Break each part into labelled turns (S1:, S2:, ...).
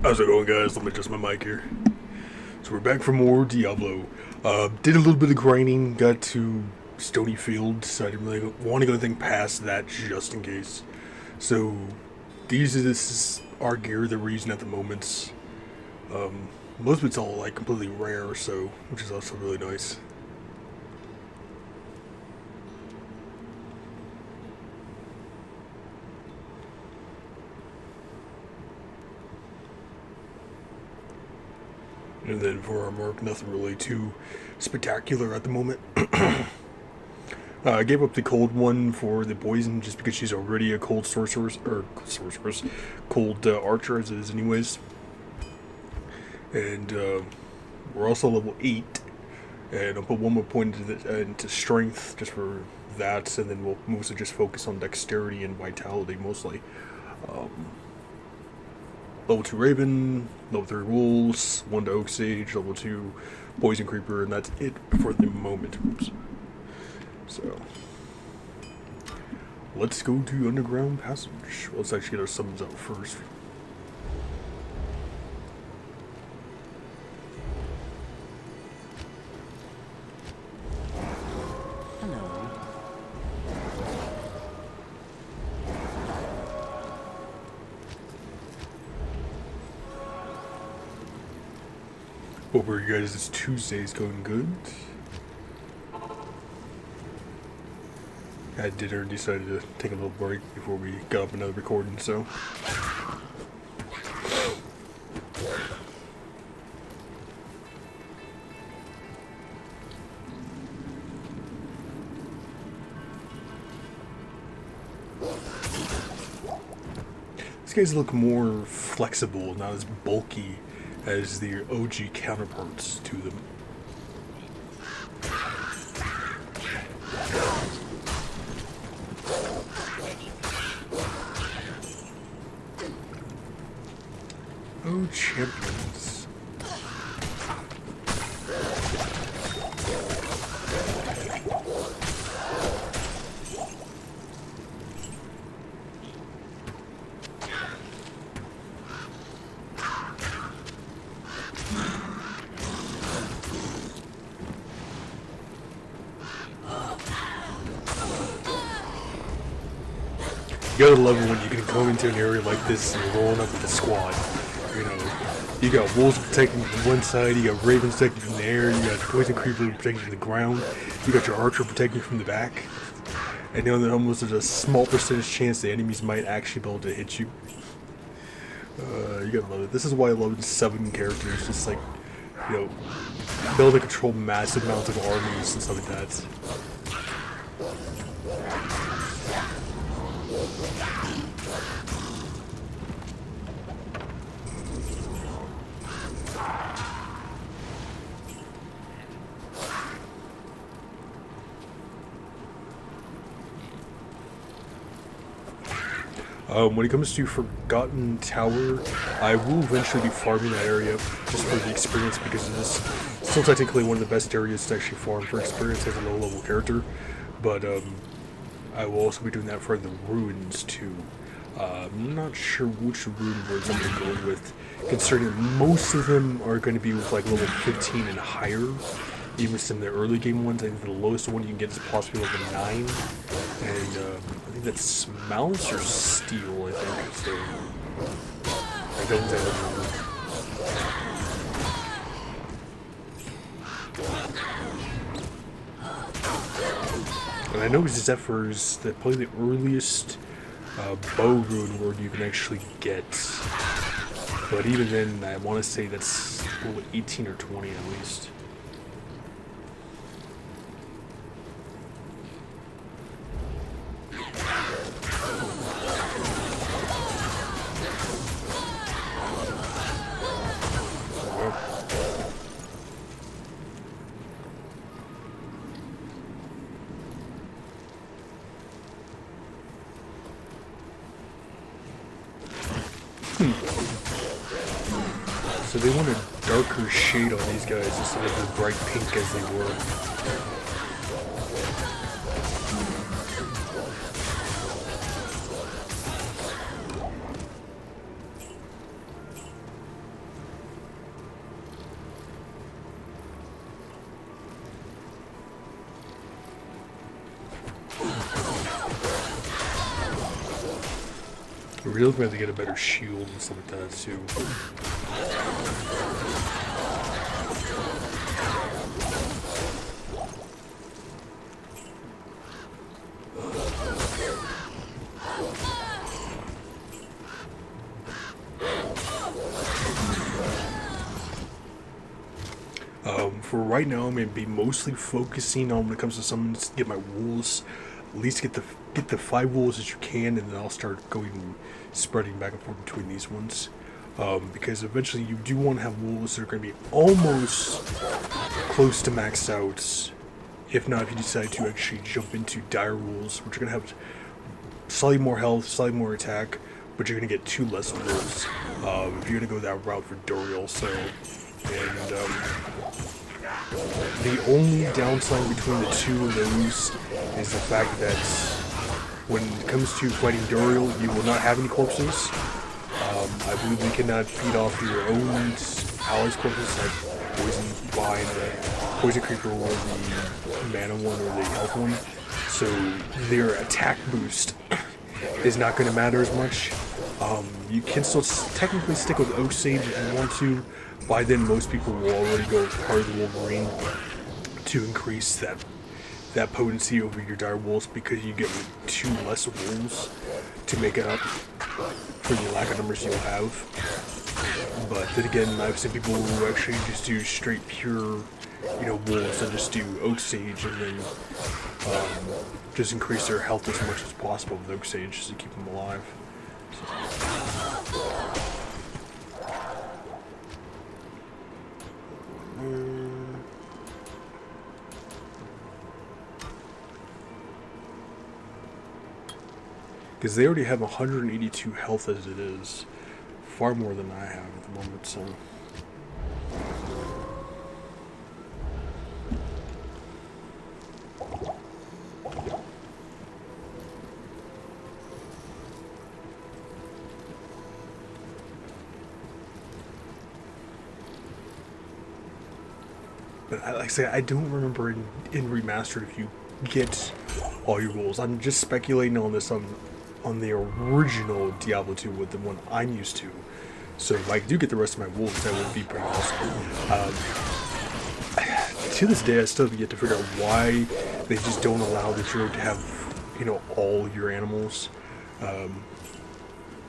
S1: How's it going, guys? Let me adjust my mic here. So we're back for more Diablo. Did a little bit of grinding, got to Stony Fields. I didn't really want to go anything past that just in case. So this is our gear that we're using at the moment. Most of it's all like completely rare, so which is also really nice. And then for our mark, nothing really too spectacular at the moment. I gave up the cold one for the poison just because she's already a cold cold archer as it is anyways. And we're also level 8, and I'll put one more point into strength just for that, and then we'll mostly just focus on dexterity and vitality mostly. Level 2 Raven, level 3 Wolves, 1 to Oak Sage, level 2 Poison Creeper, and that's it for the moment. Oops. So, let's go to Underground Passage. Well, let's actually get our summons out first. Hope you guys this Tuesday's going good. Had dinner and decided to take a little break before we got up another recording, so. These guys look more flexible, not as bulky as the OG counterparts to them. Oh, champions. You gotta love it when you can go into an area like this and you're rolling up with a squad. You know, you got wolves protecting you from one side, you got ravens protecting you from the air, you got poison creeper protecting you from the ground, you got your archer protecting you from the back, and you know that almost there's a small percentage chance the enemies might actually be able to hit you. You gotta love it. This is why I love 7 characters, just like, you know, be able to control massive amounts of armies and stuff like that. When it comes to Forgotten Tower, I will eventually be farming that area just for the experience because it is still technically one of the best areas to actually farm for experience as a low-level character. But I will also be doing that for the ruins too. I'm not sure which rune words I'm going to go with, considering most of them are going to be with like level 15 and higher. Even some of the early game ones, I think the lowest one you can get is possibly level 9. And I think that's Mouse or Steel, I think. So, I don't remember. And I know Zephyr's probably the earliest bow rune word you can actually get. But even then, I want to say that's level 18 or 20 at least. So they want a darker shade on these guys instead of the bright pink as they were. We're really going to get a better shield and stuff like that too. For right now, I'm going to be mostly focusing on when it comes to summons to get my wolves. At least get the 5 wolves that you can, and then I'll start spreading back and forth between these ones. Because eventually you do want to have wolves that are going to be almost close to maxed out. If not, if you decide to actually jump into dire wolves, which are going to have slightly more health, slightly more attack, but you're going to get 2 less wolves if you're going to go that route for Dorial. So, and the only downside between the 2 of those is the fact that when it comes to fighting Dorial, you will not have any corpses. I believe you cannot feed off your own allies' corpses, like poison vine, the poison creeper, or the mana one, or the health one. So their attack boost is not going to matter as much. You can still technically stick with Oak Sage if you want to. By then, most people will already go with part of the Wolverine to increase that potency over your dire wolves, because you get 2 less wolves to make it up for the lack of numbers you'll have. But then again, I've seen people who actually just do straight pure, wolves that just do Oak Sage and then just increase their health as much as possible with Oak Sage just to keep them alive. Because they already have 182 health as it is. Far more than I have at the moment, so... But like I say, I don't remember in Remastered if you get all your wolves. I'm just speculating on this on the original Diablo 2 with the one I'm used to. So if I do get the rest of my wolves, that would be pretty awesome. To this day, I still have yet to figure out why they just don't allow the Druid to have, all your animals. I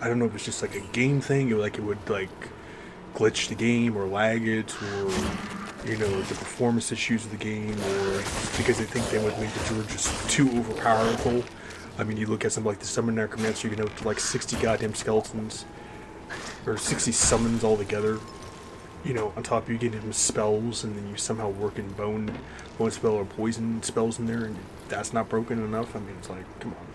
S1: don't know if it's just like a game thing, or like it would glitch the game or lag it, or the performance issues of the game, or because they think they would make the Druid just too overpowerful. I mean, you look at something like the Summon Necromancer, you can have like 60 goddamn skeletons, or 60 summons all together. On top you get him spells, and then you somehow work in bone spell or poison spells in there, and that's not broken enough. I mean, it's like, come on.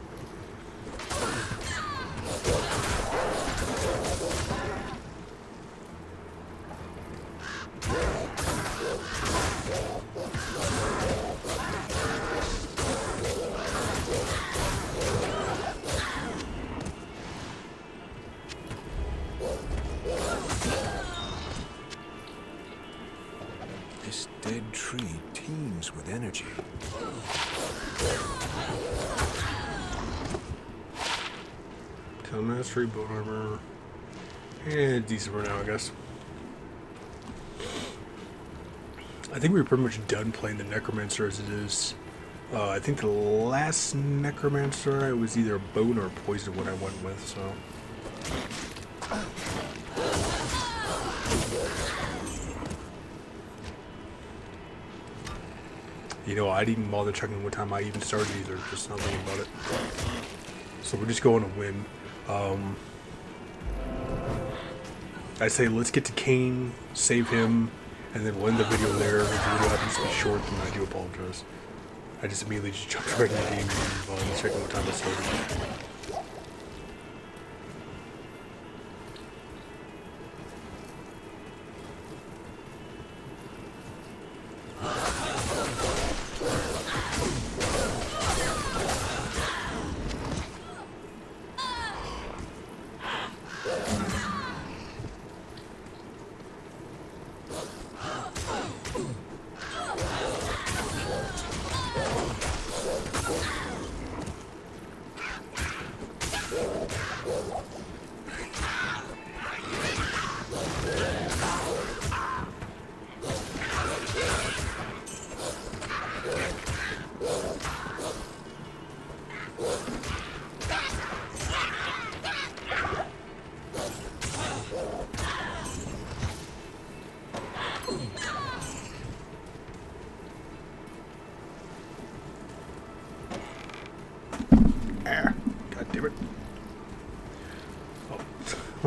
S2: This dead tree teems with energy.
S1: Tell Mastery, Bone Armor. Yeah, decent for now, I guess. I think we were pretty much done playing the Necromancer as it is. I think the last Necromancer, I was either Bone or Poison what I went with, so... I didn't even bother checking what time I even started either, just not thinking about it. So we're just going to win. I say let's get to Kane, save him, and then we'll end the video there. If the video happens to be short, then I do apologize. I just immediately just jumped right in the game and checking what time I started.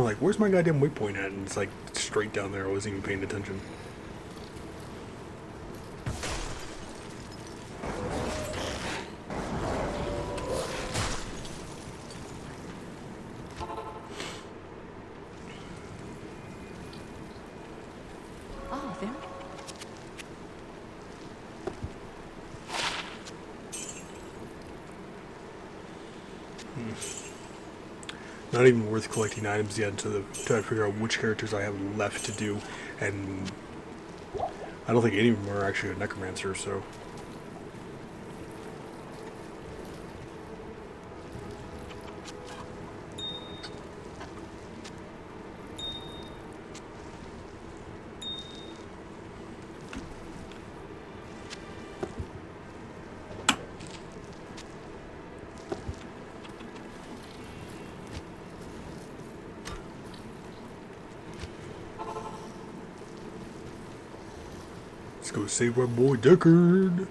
S1: I'm like, where's my goddamn waypoint at? And it's like straight down there. I wasn't even paying attention.
S3: Oh, there.
S1: Not even worth collecting items yet to try to figure out which characters I have left to do, and I don't think any of them are actually a necromancer, so. Let's go save our boy Deckard.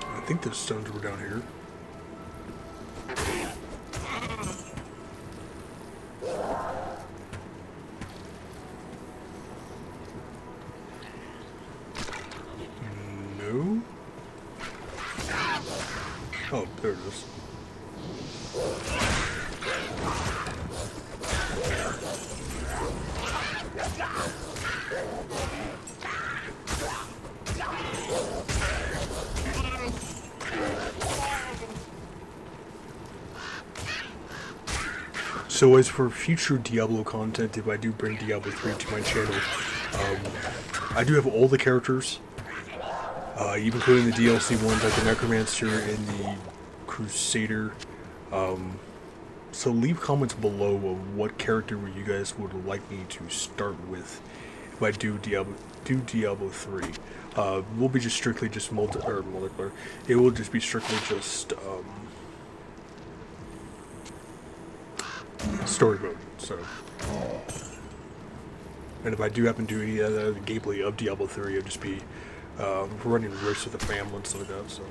S1: I think the stones were down here. No? Oh, there it is. So as for future Diablo content, if I do bring Diablo 3 to my channel, I do have all the characters, even including the DLC ones like the Necromancer and the Crusader. So leave comments below of what character you guys would like me to start with if I do Diablo 3. Will be just strictly just multiplayer. It will just be strictly just story mode. So, and if I do happen to do any other gameplay of Diablo 3, it'll just be running risks with the family and stuff like that. So.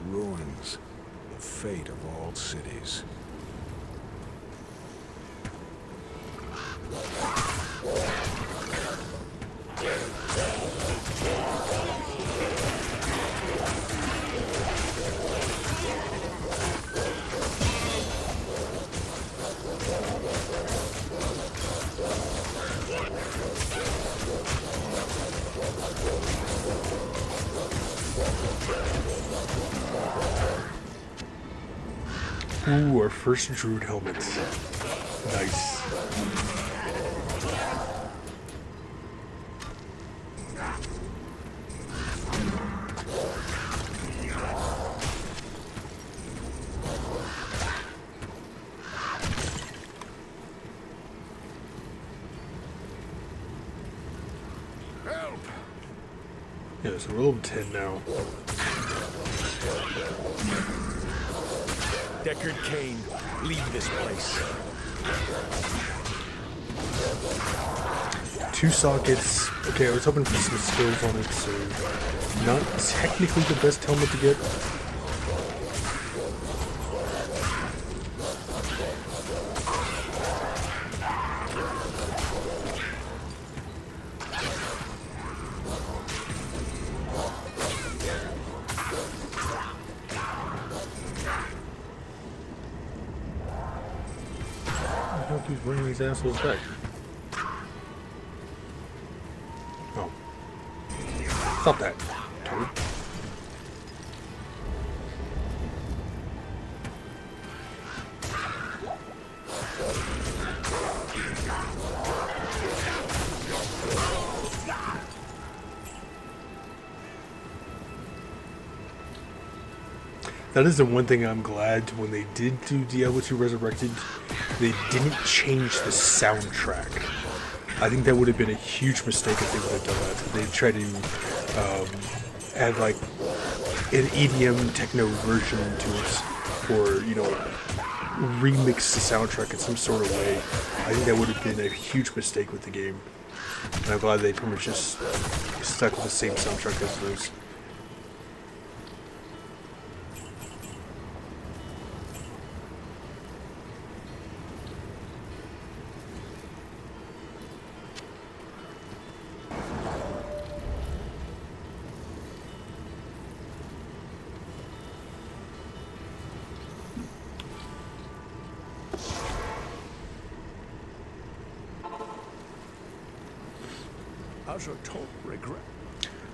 S2: Ruins, the fate of all cities.
S1: Ooh, our first Druid helmet. Nice.
S2: Help!
S1: Yeah, so we're level 10 now.
S2: Deckard Cain, leave this place.
S1: 2 sockets. Okay, I was hoping for some skills on it, so not technically the best helmet to get. He's bringing these assholes back. Oh. Stop that, turd. That is the one thing I'm glad when they did do Diablo 2 Resurrected, they didn't change the soundtrack. I think that would have been a huge mistake if they would have done that. They tried to add like an EDM techno version to it, or you know, remix the soundtrack in some sort of way. I think that would have been a huge mistake with the game. And I'm glad they pretty much just stuck with the same soundtrack as it is.
S2: How's your total regret?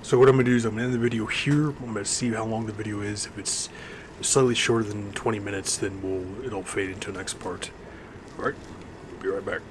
S1: So what I'm going to do is I'm going to end the video here. I'm going to see how long the video is. If it's slightly shorter than 20 minutes, then it'll fade into the next part. Alright, be right back.